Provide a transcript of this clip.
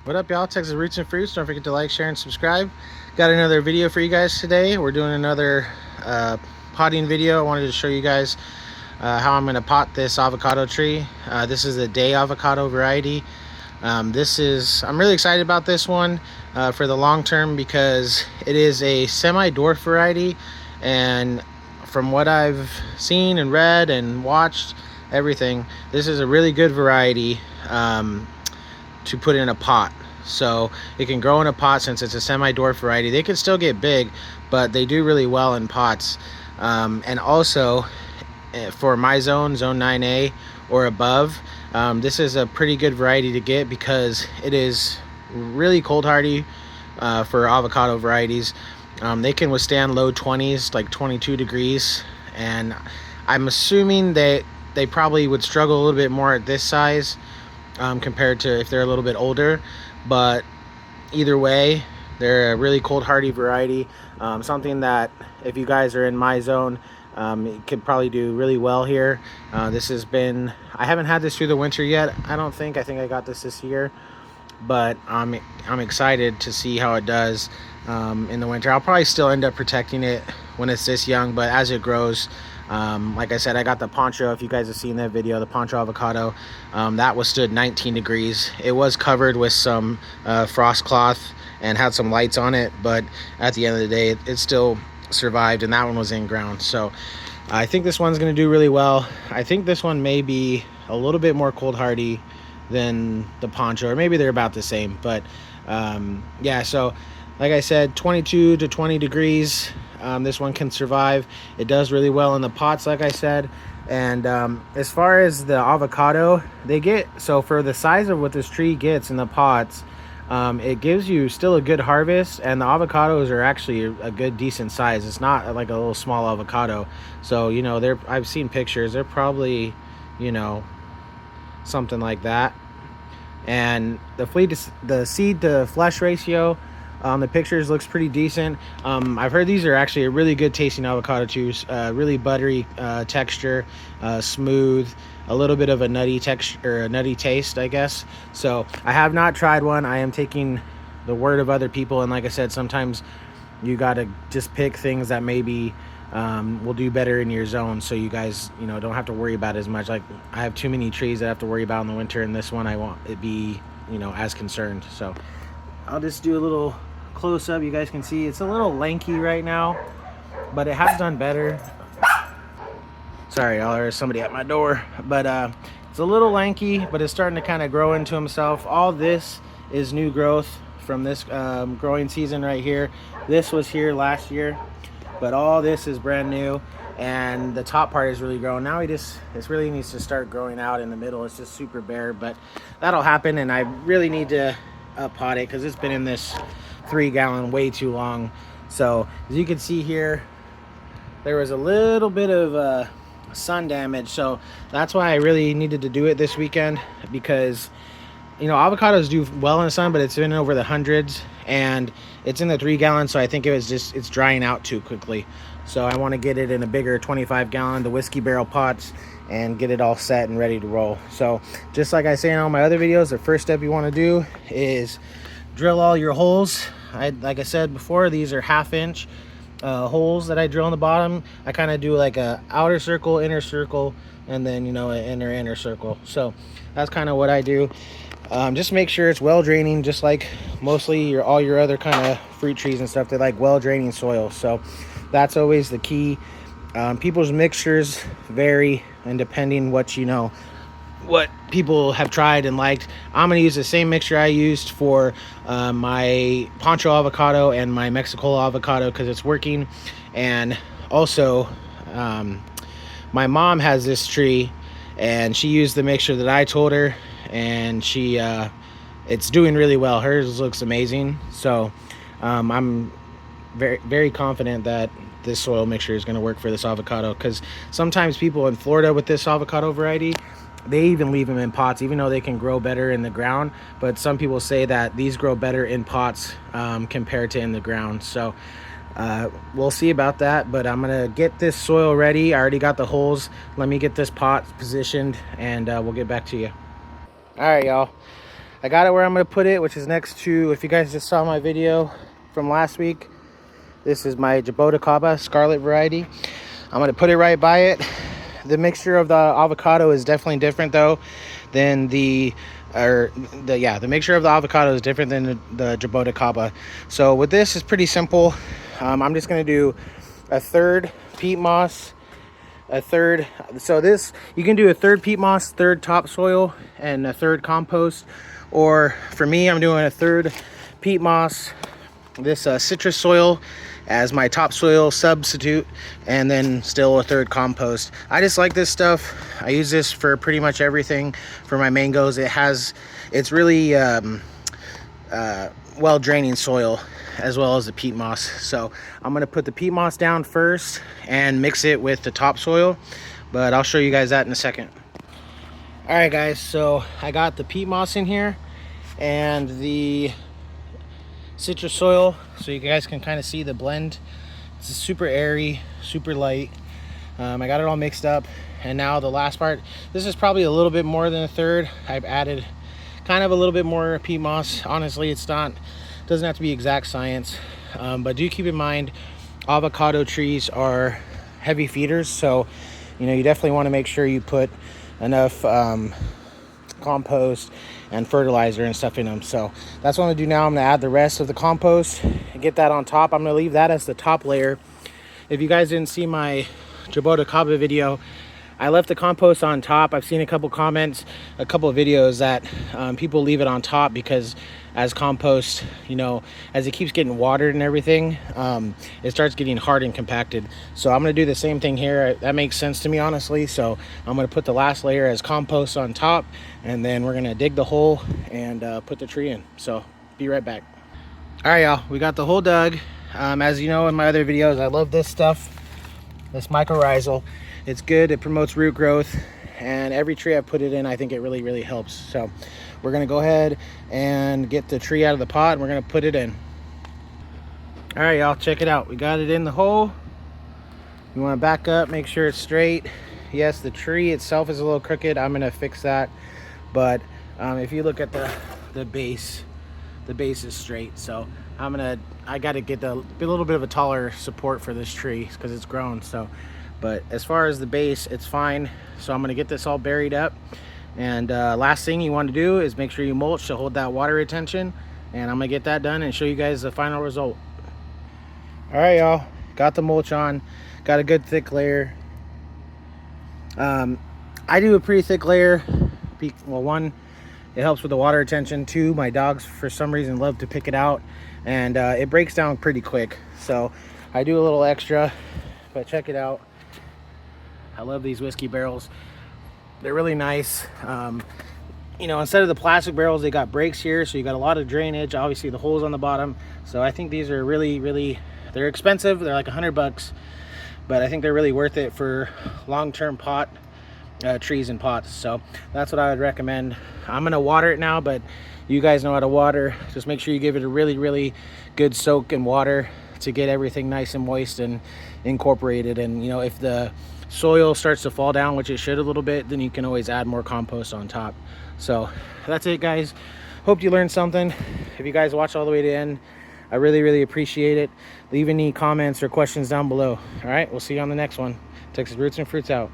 What up, y'all? Texas Roots and Fruits. Don't forget to like, share, and subscribe. Got another video for you guys today. We're doing another potting video. I wanted to show you guys how I'm going to pot this avocado tree. This is a day avocado variety. I'm really excited about this one for the long term because it is a semi-dwarf variety, and from what I've seen and read and watched, everything, this is a really good variety to put in a pot. So it can grow in a pot since it's a semi-dwarf variety. They can still get big, but they do really well in pots. And also for my zone 9A or above, this is a pretty good variety to get because it is really cold hardy for avocado varieties. They can withstand low 20s, like 22 degrees, and I'm assuming that they probably would struggle a little bit more at this size compared to if they're a little bit older. But either way, they're a really cold hardy variety, something that if you guys are in my zone, it could probably do really well here. I haven't had this through the winter yet. I think I got this year, but I'm excited to see how it does in the winter. I'll probably still end up protecting it when it's this young, but as it grows, like I said, I got the poncho. If you guys have seen that video, the poncho avocado, that withstood 19 degrees. It was covered with some frost cloth and had some lights on it, but at the end of the day, it still survived, and that one was in ground. So I think this one's going to do really well. I think this one may be a little bit more cold hardy than the poncho, or maybe they're about the same. But yeah, so like I said, 22 to 20 degrees, this one can survive. It does really well in the pots, like I said. And as far as the avocado, so for the size of what this tree gets in the pots, it gives you still a good harvest, and the avocados are actually a good decent size. It's not like a little small avocado. So I've seen pictures, they're probably something like that. And the seed to flesh ratio, the pictures looks pretty decent. I've heard these are actually a really good tasting avocado juice, really buttery texture, smooth, a little bit of a nutty texture, or a nutty taste, I guess. So I have not tried one. I am taking the word of other people, and like I said, sometimes you gotta just pick things that maybe will do better in your zone, so you guys don't have to worry about it as much. Like, I have too many trees that I have to worry about in the winter, and this one I won't be as concerned. So I'll just do a little close up. You guys can see it's a little lanky right now, but it has done better. Sorry, y'all, there's somebody at my door. But it's a little lanky, but it's starting to kind of grow into himself. All this is new growth from this growing season right here. This was here last year, but all this is brand new, and the top part is really growing. Now this really needs to start growing out in the middle. It's just super bare, but that'll happen, and I really need to pot it because it's been in this 3-gallon way too long. So as you can see here, there was a little bit of sun damage, so that's why I really needed to do it this weekend, because avocados do well in the sun, but it's been over the hundreds, and it's in the 3-gallon, so I think it's drying out too quickly. So I want to get it in a bigger 25-gallon, the whiskey barrel pots, and get it all set and ready to roll. So just like I say in all my other videos, the first step you want to do is drill all your holes. Like I said before, these are 1/2-inch holes that I drill in the bottom. I kind of do like a outer circle, inner circle, and then an inner circle. So that's kind of what I do. Just make sure it's well draining, just like mostly all your other kind of fruit trees and stuff. They like well draining soil, so that's always the key. People's mixtures vary, and depending what people have tried and liked, I'm going to use the same mixture I used for my poncho avocado and my Mexico avocado because it's working. And also my mom has this tree, and she used the mixture that I told her, and it's doing really well. Hers looks amazing. So I'm very, very confident that this soil mixture is going to work for this avocado, because sometimes people in Florida with this avocado variety, they even leave them in pots, even though they can grow better in the ground. But some people say that these grow better in pots compared to in the ground. So we'll see about that, but I'm gonna get this soil ready. I already got the holes. Let me get this pot positioned, and we'll get back to you. All right, y'all, I got it where I'm going to put it, which is next to, if you guys just saw my video from last week, this is my Avocados Scarlet variety. I'm going to put it right by it. The mixture of the avocado is definitely different though than the mixture of the avocado is different than the Avocados. So with this, it's pretty simple. I'm just going to do a third peat moss, a third, so this, you can do a third peat moss, third topsoil, and a third compost. Or for me, I'm doing a third peat moss, this citrus soil as my topsoil substitute, and then still a third compost. I just like this stuff. I use this for pretty much everything for my mangoes. It's really well draining soil, as well as the peat moss. So I'm gonna put the peat moss down first and mix it with the topsoil, but I'll show you guys that in a second. All right guys, so I got the peat moss in here and the citrus soil, so you guys can kind of see the blend. It's super airy, super light. I got it all mixed up, and now the last part, this is probably a little bit more than a third. I've added kind of a little bit more peat moss. Honestly, doesn't have to be exact science, but do keep in mind avocado trees are heavy feeders, so you definitely want to make sure you put enough compost and fertilizer and stuff in them. So that's what I'm gonna do now. I'm gonna add the rest of the compost and get that on top. I'm gonna leave that as the top layer. If you guys didn't see my Avocados video, I left the compost on top. I've seen a couple comments, a couple of videos that people leave it on top because as compost, as it keeps getting watered and everything, it starts getting hard and compacted. So I'm gonna do the same thing here. That makes sense to me, honestly. So I'm gonna put the last layer as compost on top, and then we're gonna dig the hole and put the tree in. So be right back. All right, y'all, we got the hole dug. As you know in my other videos, I love this stuff, this mycorrhizal. It's good, it promotes root growth, and every tree I put it in, I think it really, really helps. So we're gonna go ahead and get the tree out of the pot, and we're gonna put it in. All right, y'all, check it out. We got it in the hole. You wanna back up, make sure it's straight. Yes, the tree itself is a little crooked. I'm gonna fix that. But if you look at the base is straight. So I gotta get a little bit of a taller support for this tree because it's grown. So, but as far as the base, it's fine. So I'm gonna get this all buried up. And last thing you want to do is make sure you mulch to hold that water retention. And I'm gonna get that done and show you guys the final result. All right, y'all, got the mulch on, got a good thick layer. I do a pretty thick layer. Well, one, it helps with the water retention. Two, my dogs for some reason love to pick it out, and it breaks down pretty quick. So I do a little extra, but check it out. I love these whiskey barrels. They're really nice. Instead of the plastic barrels, they got breaks here, so you got a lot of drainage. Obviously the holes on the bottom. So I think these are really, really, they're expensive. They're like $100, but I think they're really worth it for long-term pot trees and pots. So that's what I would recommend. I'm gonna water it now, but you guys know how to water. Just make sure you give it a really, really good soak in water to get everything nice and moist and incorporated. And if the soil starts to fall down, which it should a little bit, then you can always add more compost on top. So that's it, guys. Hope you learned something. If you guys watch all the way to the end, I really, really appreciate it. Leave any comments or questions down below. All right, we'll see you on the next one. Texas Roots and Fruits out.